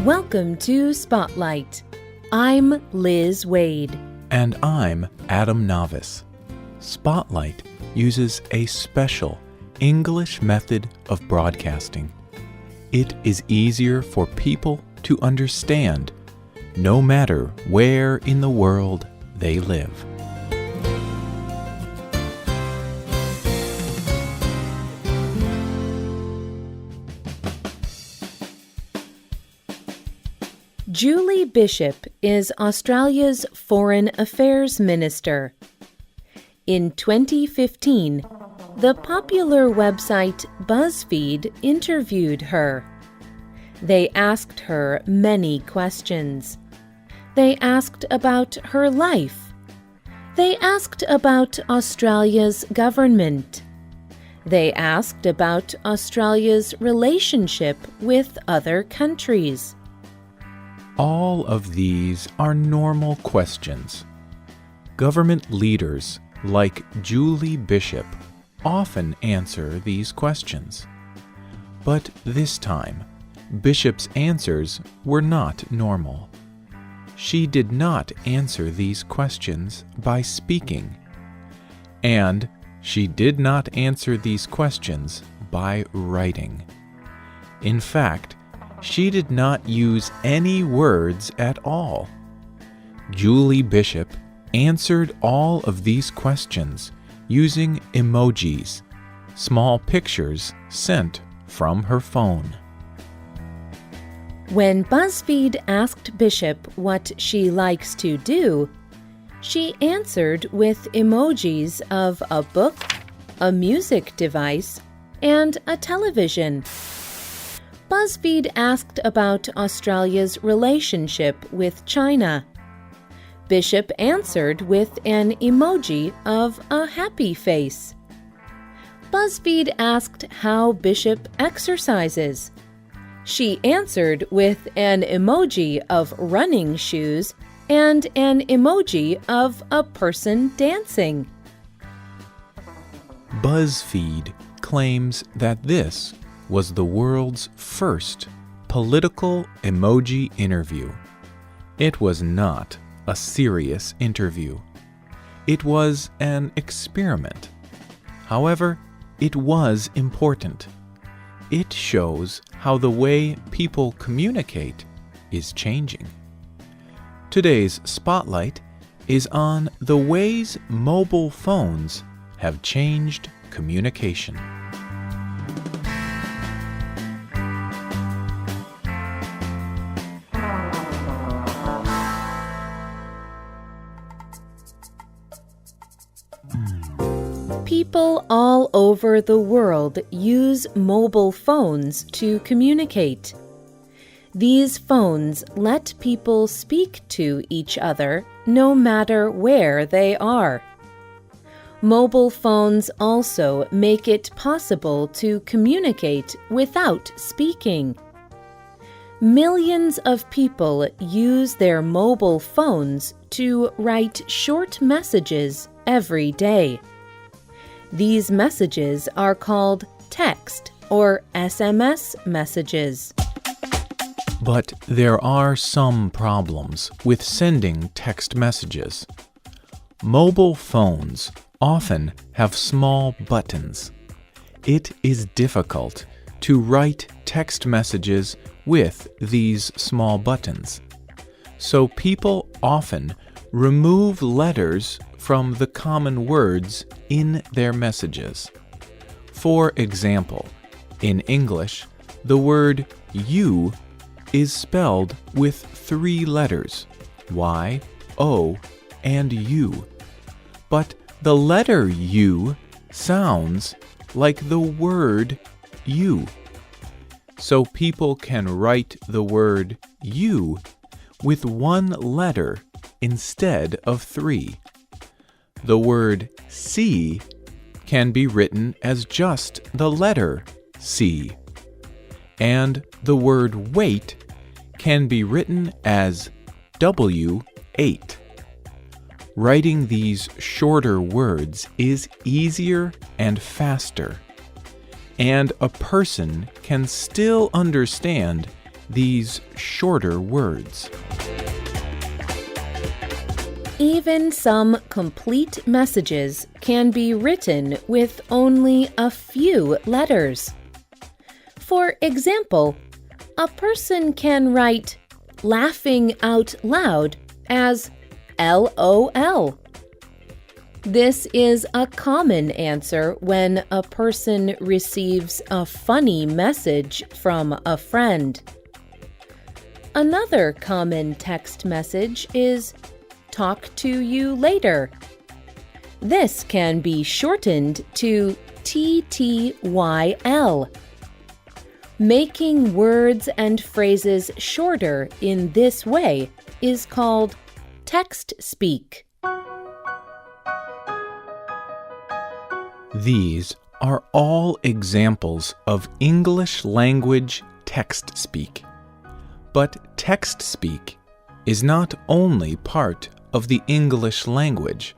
Welcome to Spotlight. I'm Liz Waid. And I'm Adam Navis. Spotlight uses a special English method of broadcasting. It is easier for people to understand, no matter where in the world they live. Julie Bishop is Australia's Foreign Affairs Minister. In 2015, the popular website BuzzFeed interviewed her. They asked her many questions. They asked about her life. They asked about Australia's government. They asked about Australia's relationship with other countries. All of these are normal questions. Government leaders like Julie Bishop often answer these questions. But this time, Bishop's answers were not normal. She did not answer these questions by speaking. And she did not answer these questions by writing. In fact, she did not use any words at all. Julie Bishop answered all of these questions using emojis, small pictures sent from her phone. When BuzzFeed asked Bishop what she likes to do, she answered with emojis of a book, a music device, and a television. BuzzFeed asked about Australia's relationship with China. Bishop answered with an emoji of a happy face. BuzzFeed asked how Bishop exercises. She answered with an emoji of running shoes and an emoji of a person dancing. BuzzFeed claims that this was the world's first political emoji interview. It was not a serious interview. It was an experiment. However, it was important. It shows how the way people communicate is changing. Today's Spotlight is on the ways mobile phones have changed communication. People all over the world use mobile phones to communicate. These phones let people speak to each other no matter where they are. Mobile phones also make it possible to communicate without speaking. Millions of people use their mobile phones to write short messages every day. These messages are called text or SMS messages. But there are some problems with sending text messages. Mobile phones often have small buttons. It is difficult to write text messages with these small buttons. So people often remove letters from the common words in their messages. For example, in English, the word you is spelled with 3 letters, Y, O, and U. But the letter U sounds like the word you. So people can write the word you with 1 letter instead of 3. The word see can be written as just the letter C. And the word wait can be written as W8. Writing these shorter words is easier and faster, and a person can still understand these shorter words. Even some complete messages can be written with only a few letters. For example, a person can write laughing out loud as LOL. This is a common answer when a person receives a funny message from a friend. Another common text message is talk to you later. This can be shortened to TTYL. Making words and phrases shorter in this way is called text speak. These are all examples of English language text speak. But text speak is not only part of the English language.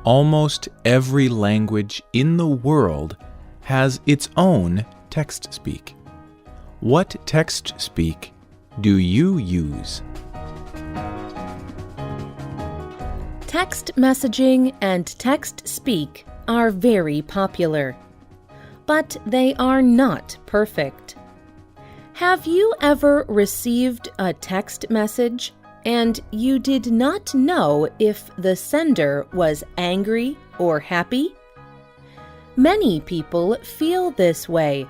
Almost every language in the world has its own text speak. What text speak do you use? Text messaging and text speak are very popular, but they are not perfect. Have you ever received a text message and you did not know if the sender was angry or happy? Many people feel this way.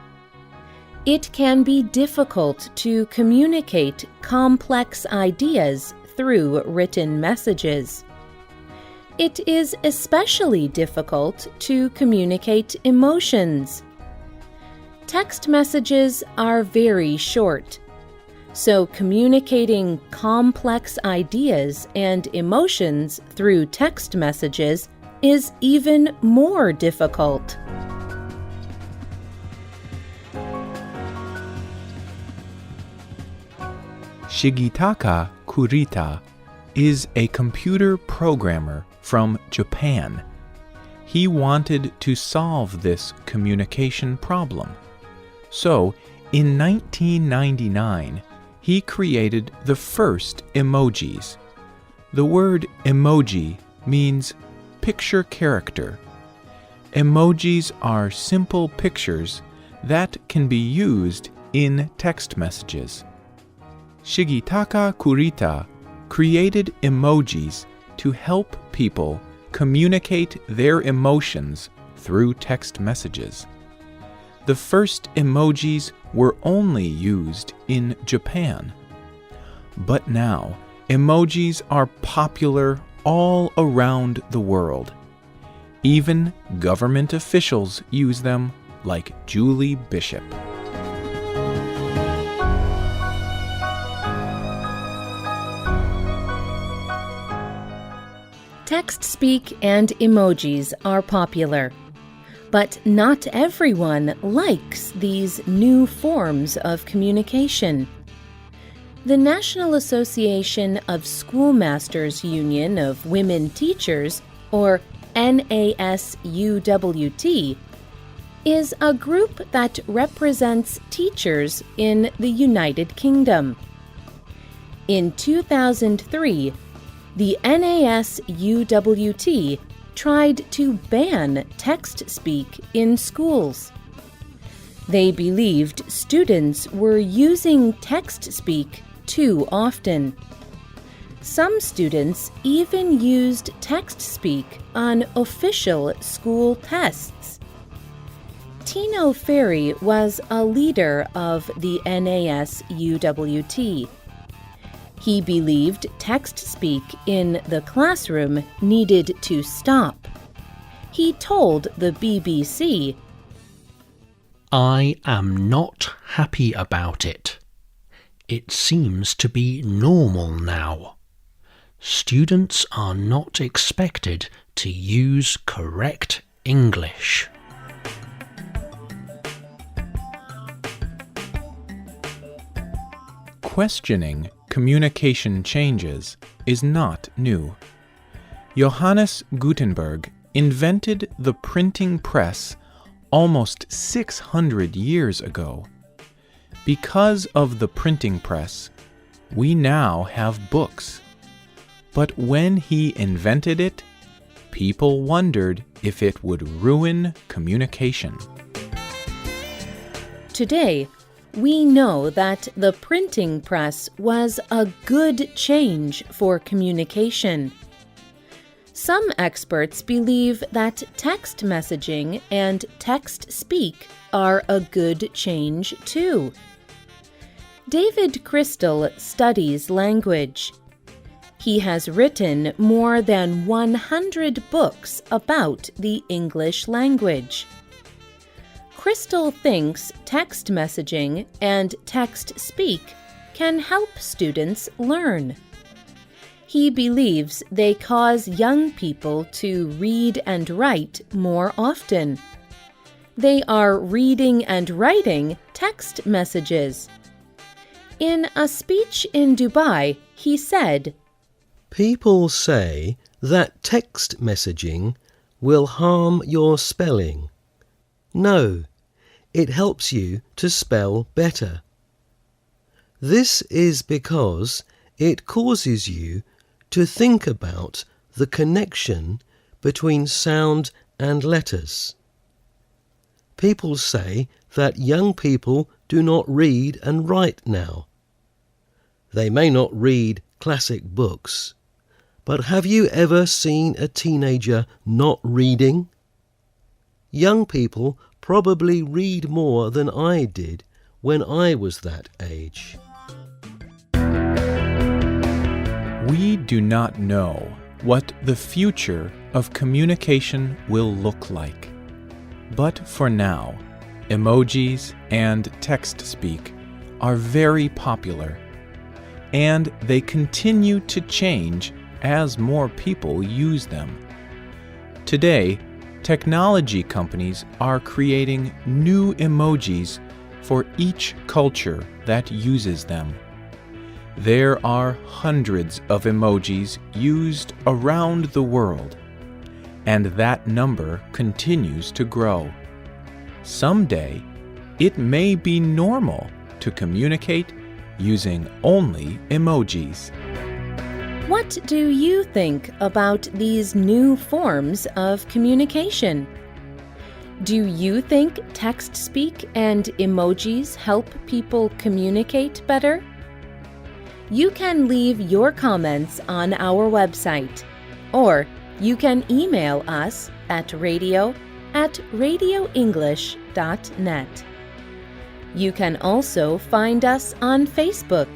It can be difficult to communicate complex ideas through written messages. It is especially difficult to communicate emotions. Text messages are very short, so communicating complex ideas and emotions through text messages is even more difficult. Shigitaka Kurita is a computer programmer from Japan. He wanted to solve this communication problem. So, in 1999, he created the first emojis. The word emoji means picture character. Emojis are simple pictures that can be used in text messages. Shigitaka Kurita created emojis to help people communicate their emotions through text messages. The first emojis were only used in Japan. But now, emojis are popular all around the world. Even government officials use them, like Julie Bishop. Text speak and emojis are popular, but not everyone likes these new forms of communication. The National Association of Schoolmasters Union of Women Teachers, or NASUWT, is a group that represents teachers in the United Kingdom. In 2003, the NASUWT tried to ban text speak in schools. They believed students were using text speak too often. Some students even used text speak on official school tests. Tino Ferry was a leader of the NASUWT. He believed text speak in the classroom needed to stop. He told the BBC, "I am not happy about it. It seems to be normal now. Students are not expected to use correct English." Questioning communication changes is not new. Johannes Gutenberg invented the printing press almost 600 years ago. Because of the printing press, we now have books. But when he invented it, people wondered if it would ruin communication. Today, we know that the printing press was a good change for communication. Some experts believe that text messaging and text-speak are a good change too. David Crystal studies language. He has written more than 100 books about the English language. Crystal thinks text messaging and text-speak can help students learn. He believes they cause young people to read and write more often. They are reading and writing text messages. In a speech in Dubai, he said, "People say that text messaging will harm your spelling. No, it helps you to spell better. This is because it causes you to think about the connection between sound and letters. People say that young people do not read and write now. They may not read classic books, but have you ever seen a teenager not reading? Young people probably read more than I did when I was that age." We do not know what the future of communication will look like. But for now, emojis and text-speak are very popular, and they continue to change as more people use them. Today, technology companies are creating new emojis for each culture that uses them. There are hundreds of emojis used around the world, and that number continues to grow. Someday, it may be normal to communicate using only emojis. What do you think about these new forms of communication? Do you think text-speak and emojis help people communicate better? You can leave your comments on our website, or you can email us at radio@radioenglish.net. You can also find us on Facebook.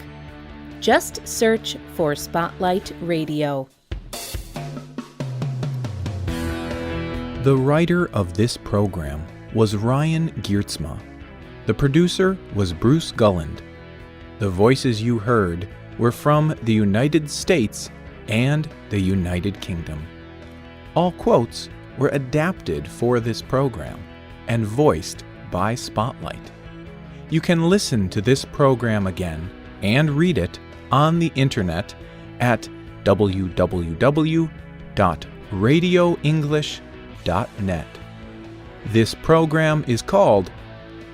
Just search for Spotlight Radio. The writer of this program was Ryan Geertsma. The producer was Bruce Gulland. The voices you heard were from the United States and the United Kingdom. All quotes were adapted for this program and voiced by Spotlight. You can listen to this program again and read it on the internet at www.radioenglish.net. This program is called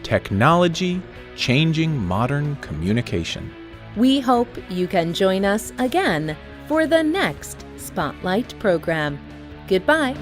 Technology Changing Modern Communication. We hope you can join us again for the next Spotlight program. Goodbye.